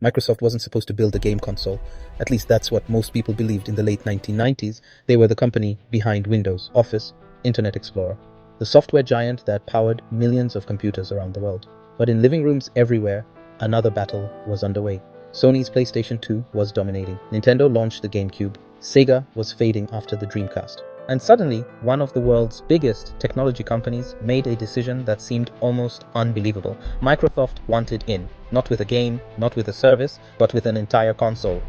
Microsoft wasn't supposed to build a game console. At least that's what most people believed in the late 1990s. They were the company behind Windows, Office, Internet Explorer, the software giant that powered millions of computers around the world. But in living rooms everywhere, another battle was underway. Sony's PlayStation 2 was dominating. Nintendo launched the GameCube. Sega was fading after the Dreamcast. And suddenly, one of the world's biggest technology companies made a decision that seemed almost unbelievable. Microsoft wanted in, not with a game, not with a service, but with an entire console.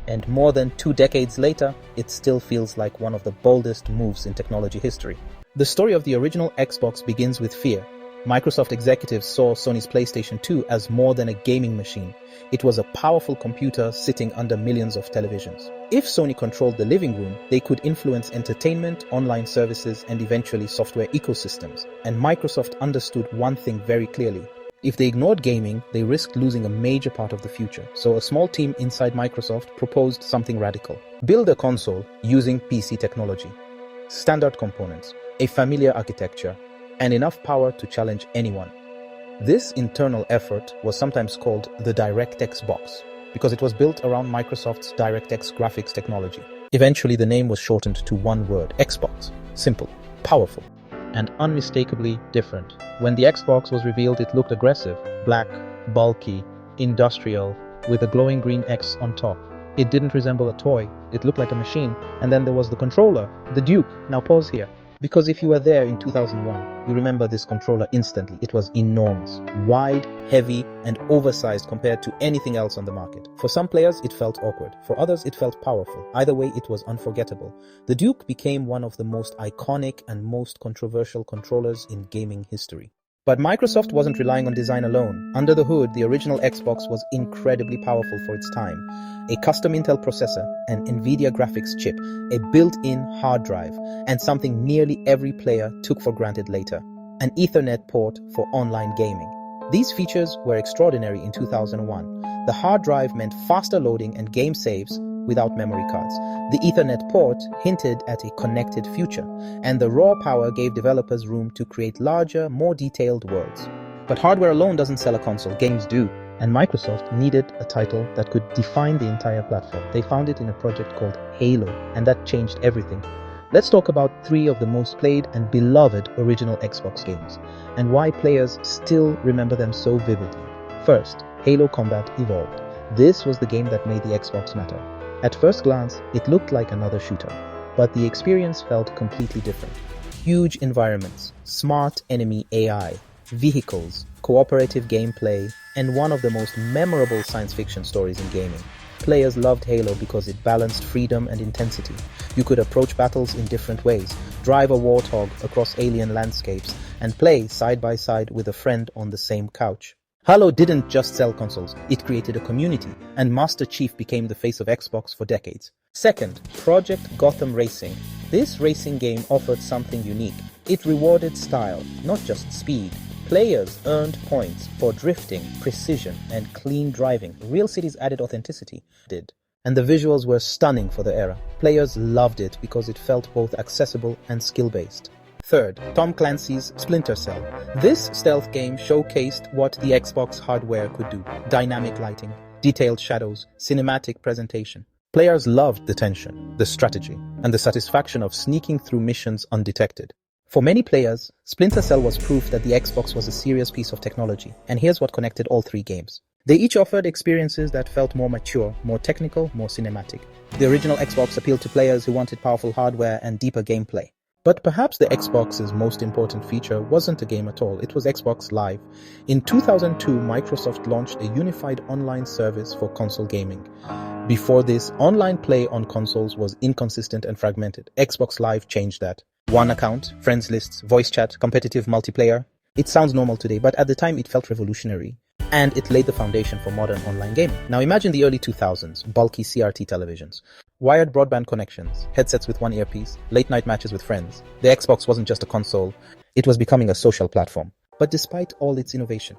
And more than 2 decades later, it still feels like one of the boldest moves in technology history. The story of the original Xbox begins with fear. Microsoft executives saw Sony's PlayStation 2 as more than a gaming machine. It was a powerful computer sitting under millions of televisions. If Sony controlled the living room, they could influence entertainment, online services, and eventually software ecosystems. And Microsoft understood one thing very clearly. If they ignored gaming, they risked losing a major part of the future. So a small team inside Microsoft proposed something radical. Build a console using PC technology, standard components, a familiar architecture, and enough power to challenge anyone. This internal effort was sometimes called the DirectX box because it was built around Microsoft's DirectX graphics technology. Eventually, the name was shortened to one word, Xbox. Simple, powerful, and unmistakably different. When the Xbox was revealed, it looked aggressive, black, bulky, industrial, with a glowing green X on top. It didn't resemble a toy, it looked like a machine. And then there was the controller, the Duke. Now pause here. Because if you were there in 2001, you remember this controller instantly. It was enormous, wide, heavy, and oversized compared to anything else on the market. For some players, it felt awkward. For others, it felt powerful. Either way, it was unforgettable. The Duke became one of the most iconic and most controversial controllers in gaming history. But Microsoft wasn't relying on design alone. Under the hood, the original Xbox was incredibly powerful for its time. A custom Intel processor, an NVIDIA graphics chip, a built-in hard drive, and something nearly every player took for granted later, an Ethernet port for online gaming. These features were extraordinary in 2001. The hard drive meant faster loading and game saves without memory cards. The Ethernet port hinted at a connected future, and the raw power gave developers room to create larger, more detailed worlds. But hardware alone doesn't sell a console, games do. And Microsoft needed a title that could define the entire platform. They found it in a project called Halo, and that changed everything. Let's talk about 3 of the most played and beloved original Xbox games, and why players still remember them so vividly. First, Halo Combat Evolved. This was the game that made the Xbox matter. At first glance, it looked like another shooter, but the experience felt completely different. Huge environments, smart enemy AI, vehicles, cooperative gameplay, and one of the most memorable science fiction stories in gaming. Players loved Halo because it balanced freedom and intensity. You could approach battles in different ways, drive a warthog across alien landscapes, and play side by side with a friend on the same couch. Halo didn't just sell consoles, it created a community, and Master Chief became the face of Xbox for decades. Second, Project Gotham Racing. This racing game offered something unique. It rewarded style, not just speed. Players earned points for drifting, precision, and clean driving. Real cities added authenticity. And the visuals were stunning for the era. Players loved it because it felt both accessible and skill-based. Third, Tom Clancy's Splinter Cell. This stealth game showcased what the Xbox hardware could do. Dynamic lighting, detailed shadows, cinematic presentation. Players loved the tension, the strategy, and the satisfaction of sneaking through missions undetected. For many players, Splinter Cell was proof that the Xbox was a serious piece of technology, and here's what connected all 3 games. They each offered experiences that felt more mature, more technical, more cinematic. The original Xbox appealed to players who wanted powerful hardware and deeper gameplay. But perhaps the Xbox's most important feature wasn't a game at all, it was Xbox Live. In 2002, Microsoft launched a unified online service for console gaming. Before this, online play on consoles was inconsistent and fragmented. Xbox Live changed that. One account, friends lists, voice chat, competitive multiplayer. It sounds normal today, but at the time it felt revolutionary. And it laid the foundation for modern online gaming. Now imagine the early 2000s, bulky CRT televisions, wired broadband connections, headsets with one earpiece, late-night matches with friends. The Xbox wasn't just a console, it was becoming a social platform. But despite all its innovation,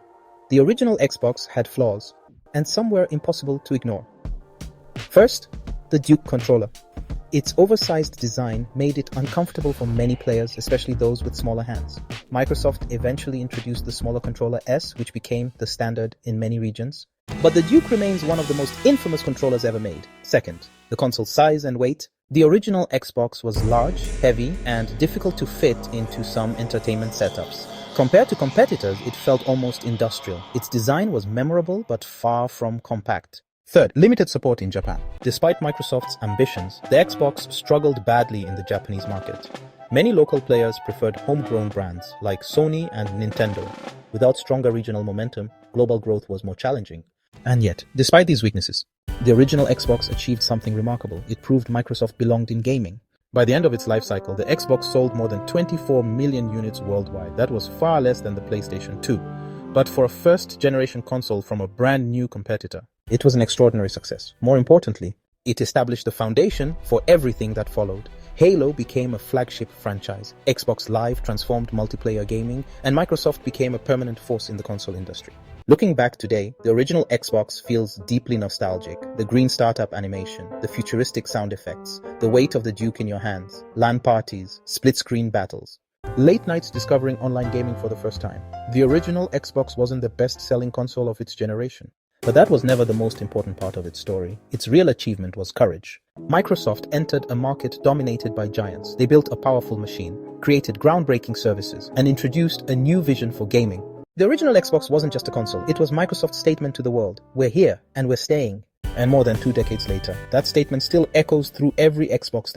the original Xbox had flaws, and some were impossible to ignore. First, the Duke controller. Its oversized design made it uncomfortable for many players, especially those with smaller hands. Microsoft eventually introduced the smaller controller S, which became the standard in many regions. But the Duke remains one of the most infamous controllers ever made. Second, the console's size and weight. The original Xbox was large, heavy, and difficult to fit into some entertainment setups. Compared to competitors, it felt almost industrial. Its design was memorable but far from compact. Third, limited support in Japan. Despite Microsoft's ambitions, the Xbox struggled badly in the Japanese market. Many local players preferred homegrown brands like Sony and Nintendo. Without stronger regional momentum, global growth was more challenging. And yet, despite these weaknesses, the original Xbox achieved something remarkable. It proved Microsoft belonged in gaming. By the end of its life cycle, the Xbox sold more than 24 million units worldwide. That was far less than the PlayStation 2. But for a first-generation console from a brand new competitor, it was an extraordinary success. More importantly, it established the foundation for everything that followed. Halo became a flagship franchise, Xbox Live transformed multiplayer gaming, and Microsoft became a permanent force in the console industry. Looking back today, the original Xbox feels deeply nostalgic. The green startup animation, the futuristic sound effects, the weight of the Duke in your hands, LAN parties, split-screen battles. Late nights discovering online gaming for the first time. The original Xbox wasn't the best-selling console of its generation. But that was never the most important part of its story. Its real achievement was courage. Microsoft entered a market dominated by giants. They built a powerful machine, created groundbreaking services, and introduced a new vision for gaming. The original Xbox wasn't just a console. It was Microsoft's statement to the world. We're here, and we're staying. And more than 2 decades later, that statement still echoes through every Xbox